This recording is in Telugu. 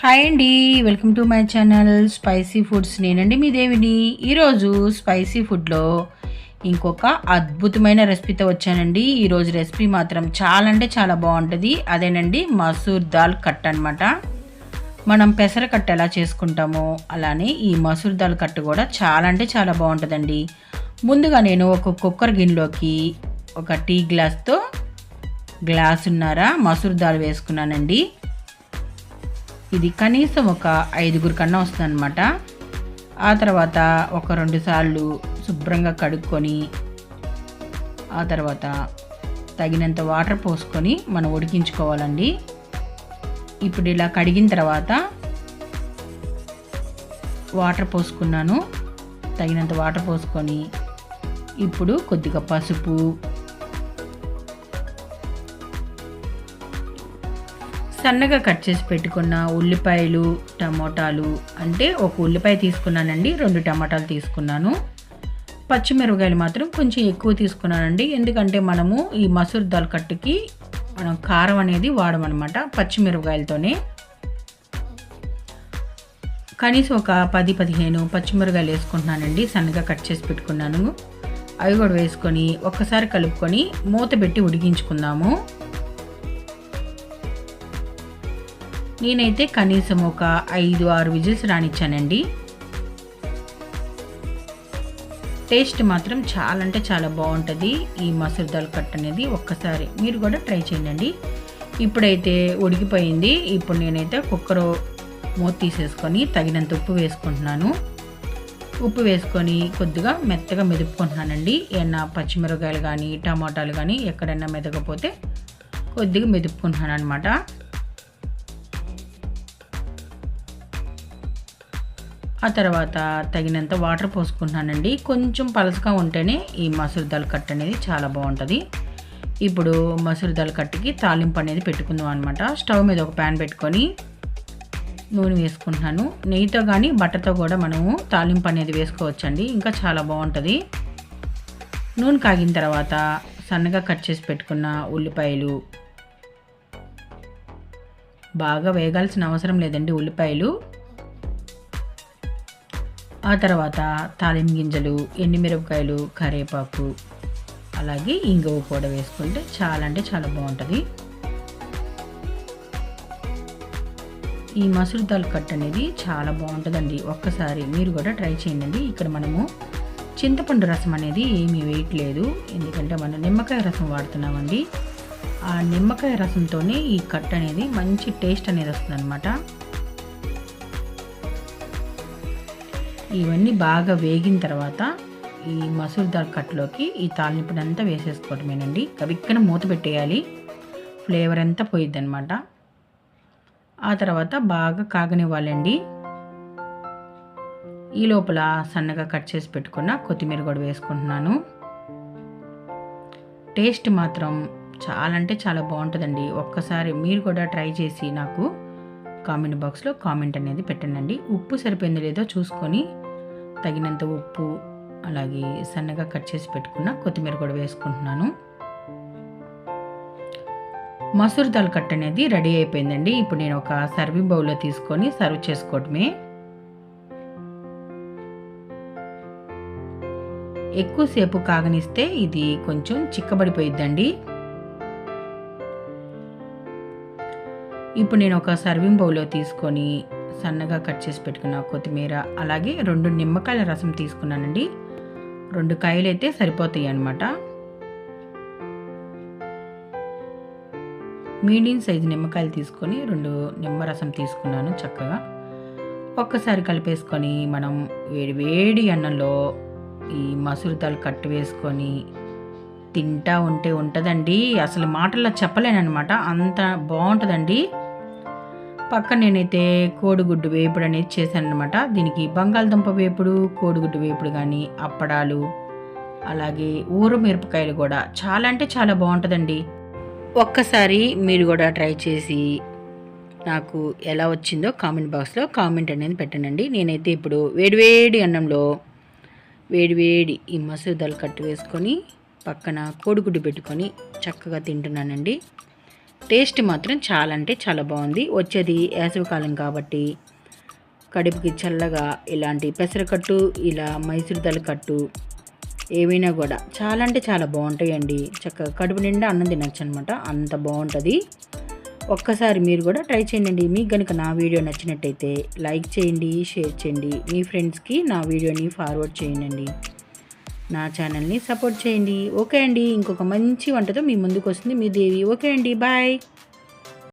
హాయ్ అండి. Welcome to my channel spicy foods. నేనండి మీ దేవిని. ఈరోజు స్పైసీ ఫుడ్లో ఇంకొక అద్భుతమైన రెసిపీతో వచ్చానండి. ఈరోజు రెసిపీ మాత్రం చాలా అంటే చాలా బాగుంటుంది. అదేనండి మసూర్ దాల్ కట్ అనమాట. మనం పెసర కట్టు ఎలా చేసుకుంటామో అలానే ఈ మసూర్ దాల్ కట్టు కూడా చాలా అంటే చాలా బాగుంటుందండి. ముందుగా నేను ఒక కుక్కర్ గిన్నెలోకి ఒక టీ గ్లాస్తో గ్లాసున్నర మసూర్ దాల్ వేసుకున్నానండి. ఇది కనీసం ఒక 5గురు కన్నా వస్తుందన్నమాట. ఆ తర్వాత ఒక 2 సార్లు శుభ్రంగా కడుక్కొని ఆ తర్వాత తగినంత వాటర్ పోసుకొని మనం ఉడికించుకోవాలండి. ఇప్పుడు ఇలా కడిగిన తర్వాత వాటర్ పోసుకున్నాను. తగినంత వాటర్ పోసుకొని ఇప్పుడు కొద్దిగా పసుపు, సన్నగా కట్ చేసి పెట్టుకున్న ఉల్లిపాయలు, టమోటాలు, అంటే ఒక ఉల్లిపాయ తీసుకున్నానండి, 2 టమాటాలు తీసుకున్నాను. పచ్చిమిరపకాయలు మాత్రం కొంచెం ఎక్కువ తీసుకున్నానండి, ఎందుకంటే మనము ఈ మసూర్ దాల్ కట్టుకి మనం కారం అనేది వాడమన్నమాట పచ్చిమిరపకాయలతోనే. కనీసం ఒక 10-15 పచ్చిమిరపకాయలు వేసుకుంటున్నానండి, సన్నగా కట్ చేసి పెట్టుకున్నాను. అవి కూడా వేసుకొని ఒక్కసారి కలుపుకొని మూత పెట్టి ఉడికించుకుందాము. నేనైతే కనీసం ఒక 5-6 విజిల్స్ రానిచ్చానండి. టేస్ట్ మాత్రం చాలా అంటే చాలా బాగుంటుంది ఈ మసూర్ దాల్ కట్ అనేది. ఒక్కసారి మీరు కూడా ట్రై చేయండి. ఇప్పుడైతే ఉడికిపోయింది. ఇప్పుడు నేనైతే కుక్కర్ మూత తీసేసుకొని తగినంత ఉప్పు వేసుకుంటున్నాను. ఉప్పు వేసుకొని కొద్దిగా మెత్తగా మెదుపుకుంటున్నానండి. ఏమన్నా పచ్చిమిరపకాయలు కానీ టమాటాలు కానీ ఎక్కడైనా మెదకపోతే కొద్దిగా మెదుపుకుంటున్నాను అనమాట. ఆ తర్వాత తగినంత వాటర్ పోసుకుంటున్నానండి. కొంచెం పలసగా ఉంటేనే ఈ మసూర్ దాల్ కట్ అనేది చాలా బాగుంటుంది. ఇప్పుడు మసూర్ దాల్ కట్టుకి తాలింపు అనేది పెట్టుకుందాం అనమాట. స్టవ్ మీద ఒక ప్యాన్ పెట్టుకొని నూనె వేసుకుంటున్నాను. నెయ్యితో కానీ బట్టర్తో కూడా మనము తాలింపు అనేది వేసుకోవచ్చండి, ఇంకా చాలా బాగుంటుంది. నూనె కాగిన తర్వాత సన్నగా కట్ చేసి పెట్టుకున్న ఉల్లిపాయలు, బాగా వేగాల్సిన అవసరం లేదండి ఉల్లిపాయలు. ఆ తర్వాత తాలింపు గింజలు, ఎండుమిరపకాయలు, కరివేపాకు, అలాగే ఇంగువ కూడా వేసుకుంటే చాలా అంటే చాలా బాగుంటుంది. ఈ మసూర్ దాల్ కట్ అనేది చాలా బాగుంటుందండి. ఒక్కసారి మీరు కూడా ట్రై చేయండి. ఇక్కడ మనము చింతపండు రసం అనేది ఏమీ వేయట్లేదు, ఎందుకంటే మనం నిమ్మకాయ రసం వాడుతున్నామండి. ఆ నిమ్మకాయ రసంతోనే ఈ కట్ అనేది మంచి టేస్ట్ అనేది వస్తుంది అనమాట. ఇవన్నీ బాగా వేగిన తర్వాత ఈ మసూర్ దాల్ కట్లోకి ఈ తాలింపునంతా వేసేసుకోవటమేనండి. కవిక్కన మూత పెట్టేయాలి, ఫ్లేవర్ అంతా పోయిద్ది అనమాట. ఆ తర్వాత బాగా కాగనివ్వాలండి. ఈ లోపల సన్నగా కట్ చేసి పెట్టుకున్న కొత్తిమీర కూడా వేసుకుంటున్నాను. టేస్ట్ మాత్రం చాలా అంటే చాలా బాగుంటుందండి. ఒక్కసారి మీరు కూడా ట్రై చేసి నాకు కామెంట్ బాక్స్లో కామెంట్ అనేది పెట్టండి. ఉప్పు సరిపోయిందో లేదో చూసుకొని తగినంత ఉప్పు, అలాగే సన్నగా కట్ చేసి పెట్టుకున్న కొత్తిమీర కూడా వేసుకుంటున్నాను. మసూర్ దాల్ కట్ అనేది రెడీ అయిపోయిందండి. ఇప్పుడు నేను ఒక సర్వింగ్ బౌల్లో తీసుకొని సర్వ్ చేసుకోవటమే. ఎక్కువసేపు కాగనిస్తే ఇది కొంచెం చిక్కబడిపోయిద్దండి. ఇప్పుడు నేను ఒక సర్వింగ్ బౌల్లో తీసుకొని సన్నగా కట్ చేసి పెట్టుకున్న కొత్తిమీర, అలాగే 2 నిమ్మకాయల రసం తీసుకున్నానండి. 2 కాయలు అయితే సరిపోతాయి అన్నమాట. మీడియం సైజు నిమ్మకాయలు తీసుకొని 2 నిమ్మరసం తీసుకున్నాను. చక్కగా ఒక్కసారి కలిపేసుకొని మనం వేడి వేడి అన్నంలో ఈ మసూర్ దాల్ కట్టు వేసుకొని తింటా ఉంటే ఉంటుందండి, అసలు మాటల్లో చెప్పలేనమాట, అంత బాగుంటుందండి. పక్కన నేనైతే కోడిగుడ్డు వేపుడు అనేది చేశాను అనమాట. దీనికి బంగాళదుంప వేపుడు, కోడిగుడ్డు వేపుడు కానీ, అప్పడాలు, అలాగే ఊర మిరపకాయలు కూడా చాలా అంటే చాలా బాగుంటుందండి. ఒక్కసారి మీరు కూడా ట్రై చేసి నాకు ఎలా వచ్చిందో కామెంట్ బాక్స్లో కామెంట్ అనేది పెట్టండి. నేనైతే ఇప్పుడు వేడివేడి అన్నంలో వేడివేడి ఈ మసూర్ దాల్ కట్టు వేసుకొని పక్కన కోడిగుడ్డు పెట్టుకొని చక్కగా తింటున్నానండి. టేస్ట్ మాత్రం చాలా అంటే చాలా బాగుంది. వచ్చేది వేసవికాలం కాబట్టి కడుపుకి చల్లగా ఇలాంటి పెసరకట్టు, ఇలా మైసూర్ కట్టు ఏవైనా కూడా చాలా అంటే చాలా బాగుంటాయండి. చక్కగా కడుపు నిండా అన్నం తినచ్చు అనమాట, అంత బాగుంటుంది. ఒక్కసారి మీరు కూడా ట్రై చేయండి. మీకు కనుక నా వీడియో నచ్చినట్టయితే లైక్ చేయండి, షేర్ చేయండి, మీ ఫ్రెండ్స్కి నా వీడియోని ఫార్వర్డ్ చేయండి. నా ఛానల్ని సపోర్ట్ చేయండి. ఓకే అండి, ఇంకొక మంచి వంటతో మీ ముందుకు వస్తుంది మీ దేవి. ఓకే అండి, బాయ్.